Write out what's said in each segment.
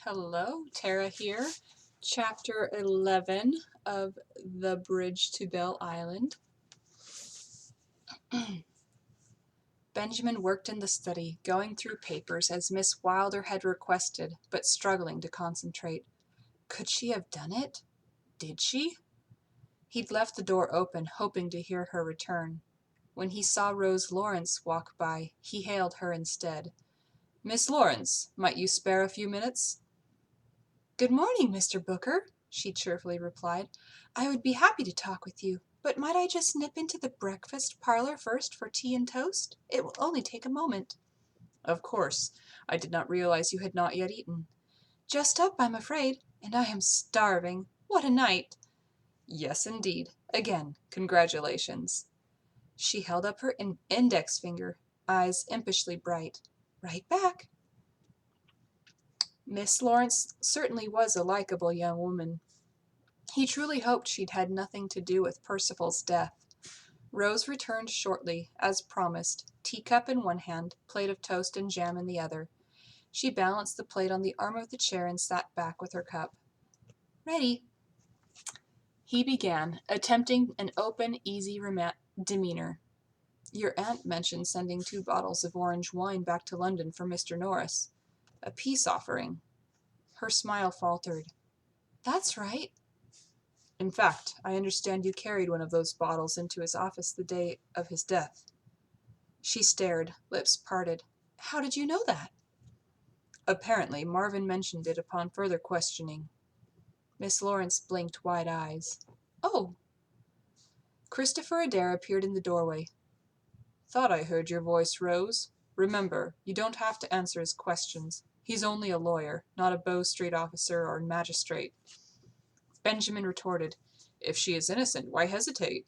Hello, Tara here. Chapter 11 of The Bridge to Belle Island. Benjamin worked in the study, going through papers as Miss Wilder had requested, but struggling to concentrate. Could she have done it? Did she? He'd left the door open, hoping to hear her return. When he saw Rose Lawrence walk by, he hailed her instead. "Miss Lawrence, might you spare a few minutes?" "Good morning, Mr. Booker," she cheerfully replied. "I would be happy to talk with you, but might I just nip into the breakfast parlor first for tea and toast? It will only take a moment." "Of course. I did not realize you had not yet eaten." "Just up, I'm afraid, and I am starving. What a night!" "Yes, indeed. Again, congratulations." She held up her index finger, eyes impishly bright. "Right back." Miss Lawrence certainly was a likable young woman. He truly hoped she'd had nothing to do with Percival's death. Rose returned shortly, as promised, teacup in one hand, plate of toast and jam in the other. She balanced the plate on the arm of the chair and sat back with her cup. "Ready." He began, attempting an open, easy demeanor. "Your aunt mentioned sending 2 bottles of orange wine back to London for Mr. Norris. A peace offering." Her smile faltered. "That's right." "In fact, I understand you carried one of those bottles into his office the day of his death." She stared, lips parted. "How did you know that?" "Apparently, Marvin mentioned it upon further questioning." Miss Lawrence blinked wide eyes. "Oh." Christopher Adair appeared in the doorway. "Thought I heard your voice, Rose. Remember, you don't have to answer his questions. He's only a lawyer, not a Bow Street officer or magistrate." Benjamin retorted, "If she is innocent, why hesitate?"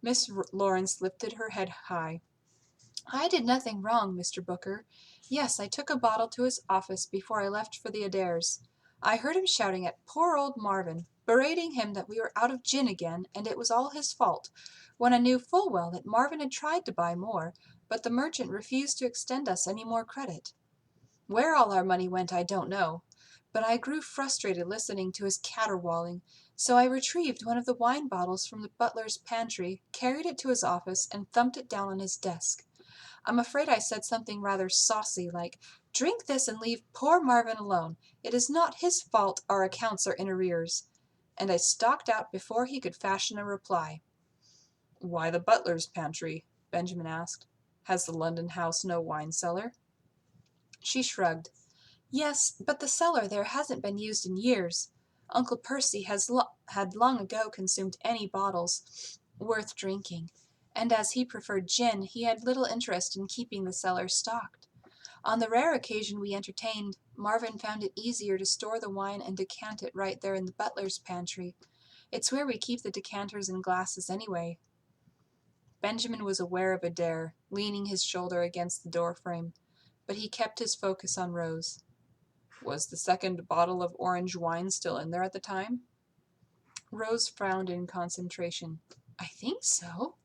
Miss Lawrence lifted her head high. "I did nothing wrong, Mr. Booker. Yes, I took a bottle to his office before I left for the Adairs. I heard him shouting at poor old Marvin, berating him that we were out of gin again, and it was all his fault, when I knew full well that Marvin had tried to buy more, but the merchant refused to extend us any more credit. Where all our money went I don't know, but I grew frustrated listening to his caterwauling, so I retrieved one of the wine bottles from the butler's pantry, carried it to his office, and thumped it down on his desk. I'm afraid I said something rather saucy, like, 'Drink this and leave poor Marvin alone. It is not his fault our accounts are in arrears.' And I stalked out before he could fashion a reply." "Why the butler's pantry?" Benjamin asked. "Has the London house no wine cellar?" She shrugged. "Yes, but the cellar there hasn't been used in years. Uncle Percy had long ago consumed any bottles worth drinking, and as he preferred gin, he had little interest in keeping the cellar stocked. On the rare occasion we entertained, Marvin found it easier to store the wine and decant it right there in the butler's pantry. It's where we keep the decanters and glasses anyway." Benjamin was aware of Adair, leaning his shoulder against the doorframe, but he kept his focus on Rose. "Was the second bottle of orange wine still in there at the time?" Rose frowned in concentration. "I think so."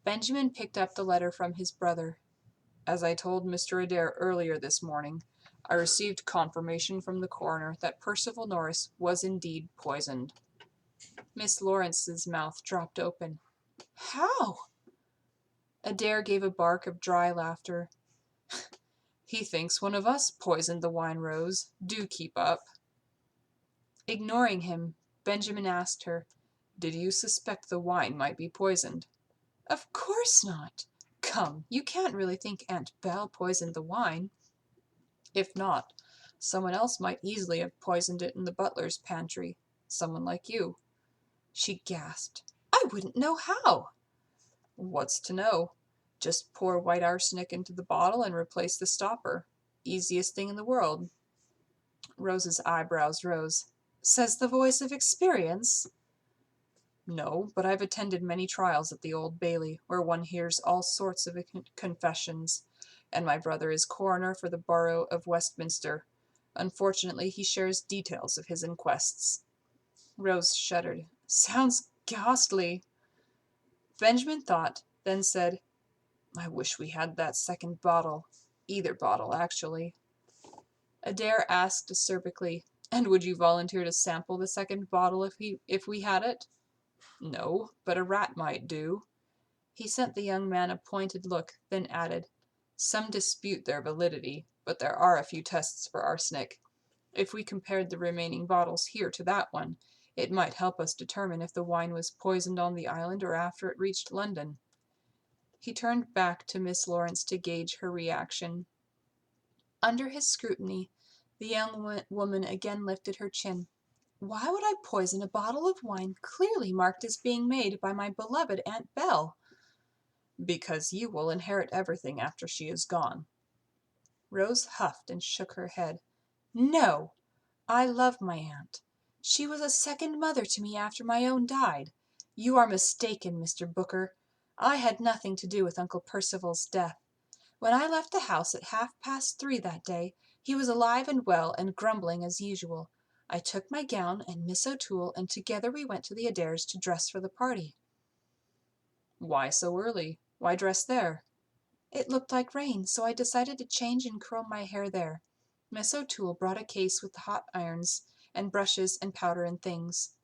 Benjamin picked up the letter from his brother. "As I told Mr. Adair earlier this morning, I received confirmation from the coroner that Percival Norris was indeed poisoned." Miss Lawrence's mouth dropped open. "How?" Adair gave a bark of dry laughter. "He thinks one of us poisoned the wine, Rose. Do keep up." Ignoring him, Benjamin asked her, "Did you suspect the wine might be poisoned?" "Of course not. Come, you can't really think Aunt Belle poisoned the wine." "If not, someone else might easily have poisoned it in the butler's pantry. Someone like you." She gasped. "I wouldn't know how." "What's to know? Just pour white arsenic into the bottle and replace the stopper. Easiest thing in the world." Rose's eyebrows rose. "Says the voice of experience?" "No, but I've attended many trials at the Old Bailey, where one hears all sorts of confessions, and my brother is coroner for the borough of Westminster. Unfortunately, he shares details of his inquests." Rose shuddered. "Sounds ghastly." Benjamin thought, then said, "I wish we had that second bottle. Either bottle, actually." Adair asked acerbically, "And would you volunteer to sample the second bottle if we had it?" "No, but a rat might do." He sent the young man a pointed look, then added, "Some dispute their validity, but there are a few tests for arsenic. If we compared the remaining bottles here to that one, it might help us determine if the wine was poisoned on the island or after it reached London." He turned back to Miss Lawrence to gauge her reaction. Under his scrutiny, the young woman again lifted her chin. "Why would I poison a bottle of wine clearly marked as being made by my beloved Aunt Belle?" "Because you will inherit everything after she is gone." Rose huffed and shook her head. "No! I love my aunt. She was a second mother to me after my own died. You are mistaken, Mr. Booker. I had nothing to do with Uncle Percival's death. When I left the house at 3:30 that day, he was alive and well and grumbling as usual. I took my gown and Miss O'Toole, and together we went to the Adairs to dress for the party." "Why so early? Why dress there?" "It looked like rain, so I decided to change and curl my hair there. Miss O'Toole brought a case with hot irons and brushes and powder and things.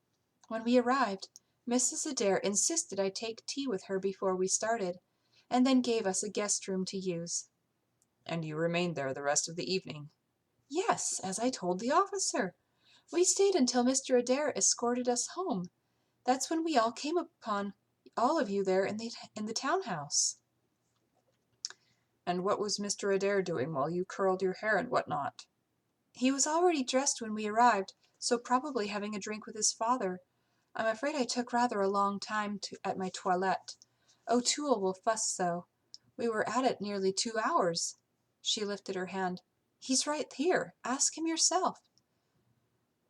When we arrived, Mrs. Adair insisted I take tea with her before we started, and then gave us a guest room to use." "And you remained there the rest of the evening?" "Yes, as I told the officer. We stayed until Mr. Adair escorted us home. That's when we all came upon all of you there in the townhouse." "And what was Mr. Adair doing while you curled your hair and what not?" "He was already dressed when we arrived, so probably having a drink with his father. I'm afraid I took rather a long time at my toilette. O'Toole will fuss so. We were at it nearly 2 hours." She lifted her hand. "He's right here. Ask him yourself."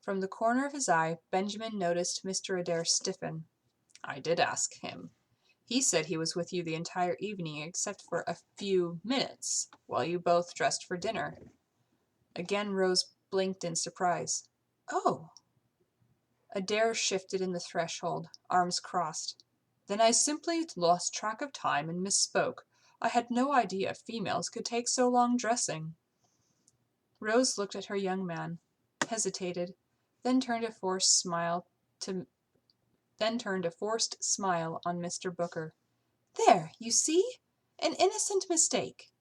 From the corner of his eye, Benjamin noticed Mr. Adair stiffen. "I did ask him. He said he was with you the entire evening except for a few minutes, while you both dressed for dinner." Again Rose blinked in surprise. "Oh!" Adair shifted in the threshold, arms crossed. "Then I simply lost track of time and misspoke. I had no idea females could take so long dressing." Rose looked at her young man, hesitated, then turned a forced smile on Mr. Booker. "There, you see? An innocent mistake."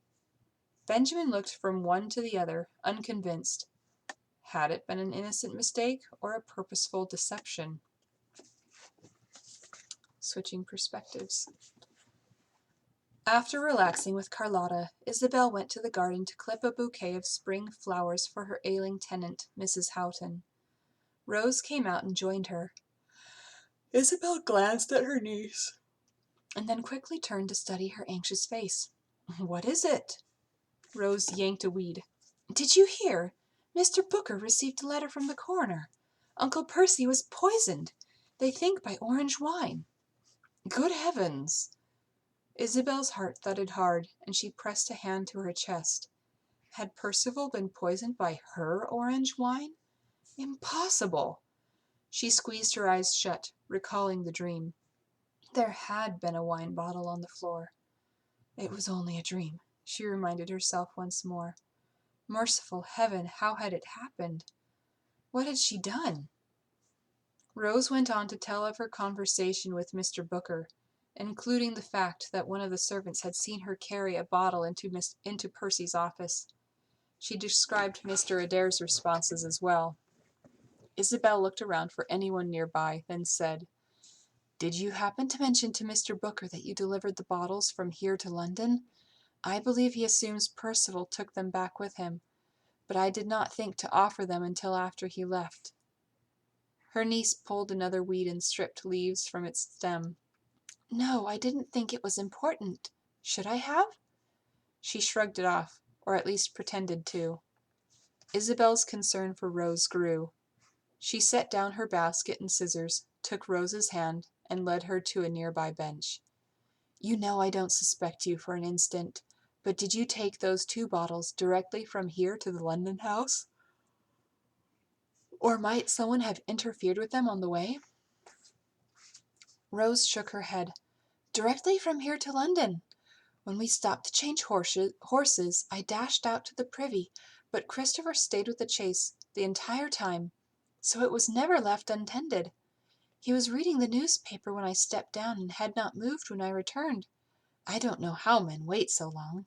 Benjamin looked from one to the other, unconvinced. Had it been an innocent mistake or a purposeful deception? Switching perspectives. After relaxing with Carlotta, Isabel went to the garden to clip a bouquet of spring flowers for her ailing tenant, Mrs. Houghton. Rose came out and joined her. Isabel glanced at her niece, and then quickly turned to study her anxious face. "What is it?" Rose yanked a weed. "Did you hear? Mr. Booker received a letter from the coroner. Uncle Percy was poisoned. They think by orange wine." "Good heavens!" Isabel's heart thudded hard, and she pressed a hand to her chest. Had Percival been poisoned by her orange wine? Impossible! She squeezed her eyes shut, recalling the dream. There had been a wine bottle on the floor. It was only a dream, she reminded herself once more. Merciful heaven, how had it happened? What had she done? Rose went on to tell of her conversation with Mr. Booker, including the fact that one of the servants had seen her carry a bottle into Percy's office. She described Mr. Adair's responses as well. Isabel looked around for anyone nearby, then said, "Did you happen to mention to Mr. Booker that you delivered the bottles from here to London? I believe he assumes Percival took them back with him, but I did not think to offer them until after he left." Her niece pulled another weed and stripped leaves from its stem. "No, I didn't think it was important. Should I have?" She shrugged it off, or at least pretended to. Isabel's concern for Rose grew. She set down her basket and scissors, took Rose's hand, and led her to a nearby bench. "You know I don't suspect you for an instant, but did you take those 2 bottles directly from here to the London house? Or might someone have interfered with them on the way?" Rose shook her head. "Directly from here to London. When we stopped to change horses, I dashed out to the privy, but Christopher stayed with the chase the entire time, so it was never left untended. He was reading the newspaper when I stepped down and had not moved when I returned. I don't know how men wait so long."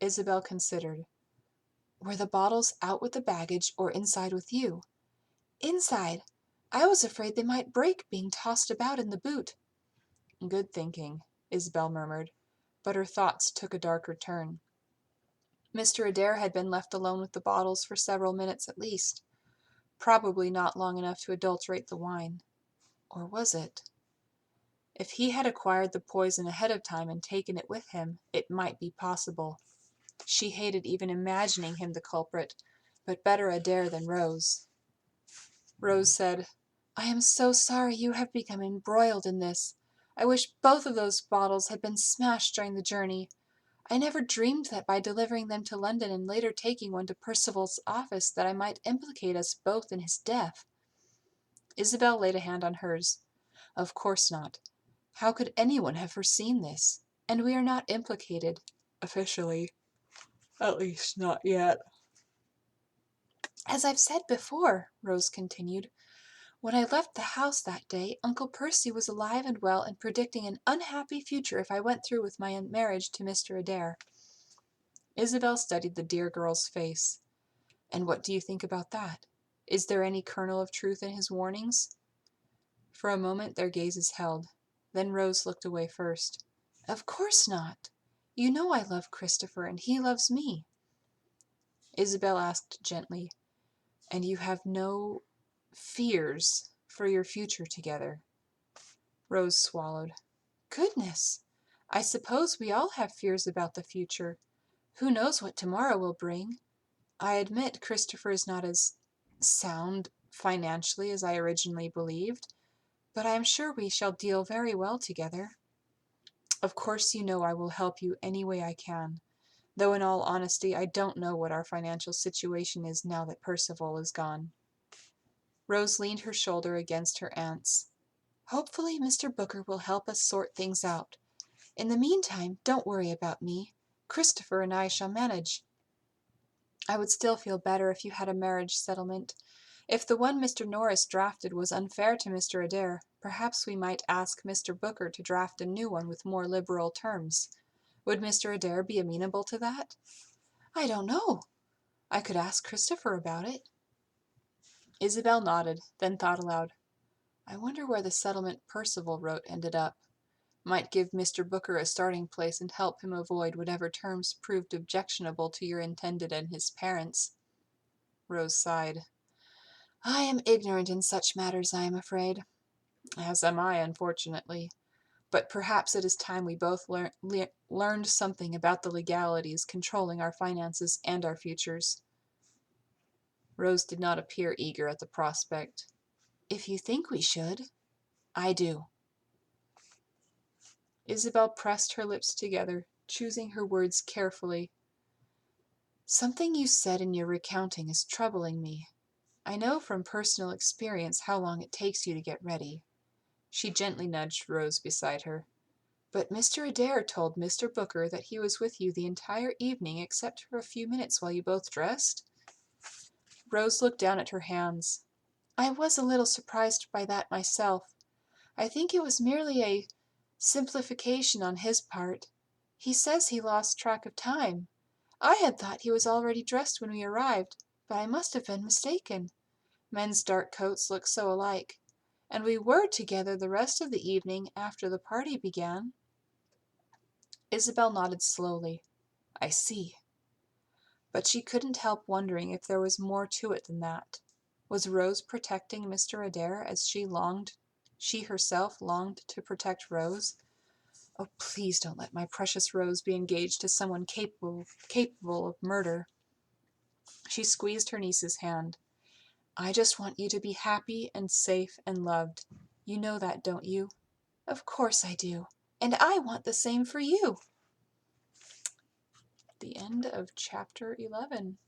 Isabel considered. "Were the bottles out with the baggage or inside with you?" "Inside. I was afraid they might break being tossed about in the boot." "Good thinking," Isabel murmured, but her thoughts took a darker turn. Mr. Adair had been left alone with the bottles for several minutes at least, probably not long enough to adulterate the wine. Or was it? If he had acquired the poison ahead of time and taken it with him, it might be possible. She hated even imagining him the culprit, but better Adair than Rose. Rose said, "I am so sorry you have become embroiled in this. I wish both of those bottles had been smashed during the journey. I never dreamed that by delivering them to London and later taking one to Percival's office that I might implicate us both in his death." Isabel laid a hand on hers. "Of course not. How could anyone have foreseen this? And we are not implicated, officially. At least, not yet." "As I've said before," Rose continued, "when I left the house that day, Uncle Percy was alive and well and predicting an unhappy future if I went through with my marriage to Mr. Adair." Isabel studied the dear girl's face. "And what do you think about that? Is there any kernel of truth in his warnings?" For a moment their gazes held. Then Rose looked away first. "Of course not. You know I love Christopher, and he loves me." Isabel asked gently, "And you have no fears for your future together?" Rose swallowed. "Goodness! I suppose we all have fears about the future. Who knows what tomorrow will bring? I admit Christopher is not as sound financially as I originally believed, but I am sure we shall deal very well together." "Of course you know I will help you any way I can, though in all honesty I don't know what our financial situation is now that Percival is gone." Rose leaned her shoulder against her aunt's. "Hopefully Mr. Booker will help us sort things out. In the meantime, don't worry about me. Christopher and I shall manage." "I would still feel better if you had a marriage settlement. If the one Mr. Norris drafted was unfair to Mr. Adair, perhaps we might ask Mr. Booker to draft a new one with more liberal terms. Would Mr. Adair be amenable to that?" "I don't know. I could ask Christopher about it." Isabel nodded, then thought aloud. "I wonder where the settlement Percival wrote ended up. Might give Mr. Booker a starting place and help him avoid whatever terms proved objectionable to your intended and his parents." Rose sighed. "I am ignorant in such matters, I am afraid." "As am I, unfortunately. But perhaps it is time we both learned something about the legalities controlling our finances and our futures." Rose did not appear eager at the prospect. "If you think we should." "I do." Isabel pressed her lips together, choosing her words carefully. "Something you said in your recounting is troubling me. I know from personal experience how long it takes you to get ready." She gently nudged Rose beside her. "But Mr. Adair told Mr. Booker that he was with you the entire evening except for a few minutes while you both dressed?" Rose looked down at her hands. "I was a little surprised by that myself. I think it was merely a simplification on his part. He says he lost track of time. I had thought he was already dressed when we arrived, but I must have been mistaken. Men's dark coats look so alike. And we were together the rest of the evening after the party began." Isabel nodded slowly. "I see." But she couldn't help wondering if there was more to it than that. Was Rose protecting Mr. Adair as she herself longed to protect Rose? "Oh, please don't let my precious Rose be engaged to someone capable of murder." She squeezed her niece's hand. "I just want you to be happy and safe and loved. You know that, don't you?" "Of course I do. And I want the same for you." The end of chapter 11.